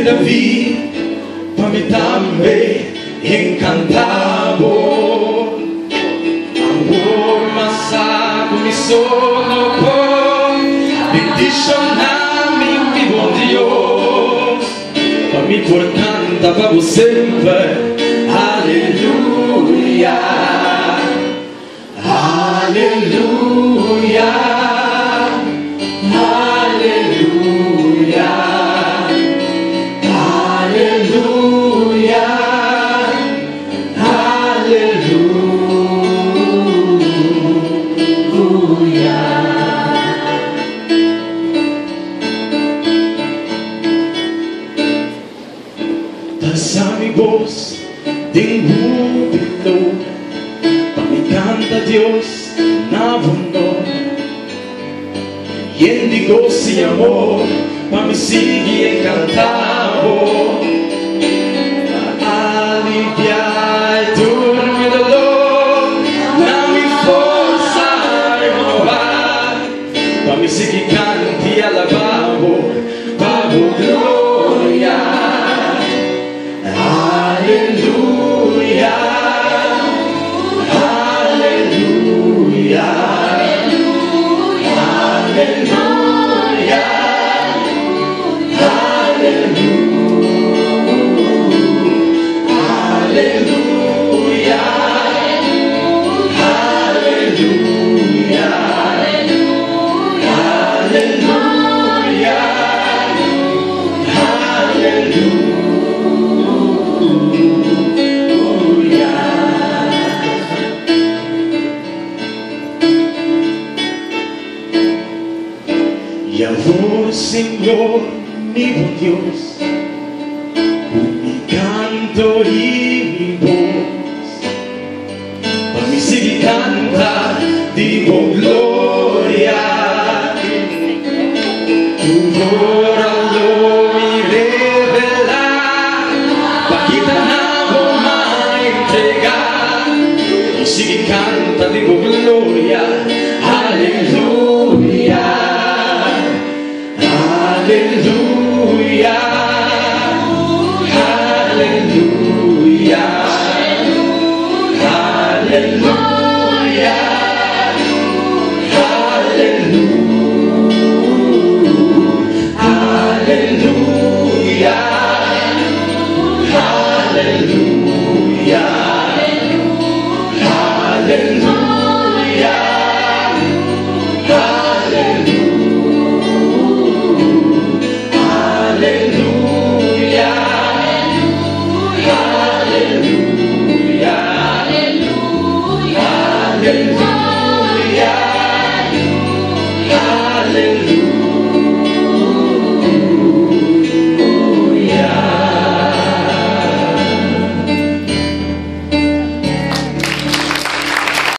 David, pamitame encantado, amor masago mi sono con bendición a mi bom Dios, pa mi por canta pa sempre, aleluya, aleluya, aleluya. Amigos de júbilo, para mi canta Dios na honor, y en gozo y amor, para mi sigue encantado, aliviar todo mi dolor, na mi forza renovar, para mi sigue cante y alabado, para gloria. Aleluya, aleluya, aleluya, aleluya, aleluya, aleluya, aleluya. Y ahora, Señor, mi buen Dios, mi canto y mi voz, para mí sigue canta, digo gloria, tu óralo y revelar, para quitar nada entregar, y sigue canta, digo gloria, aleluya. Aleluya, aleluya, aleluya, aleluya, aleluya, aleluya, aleluya.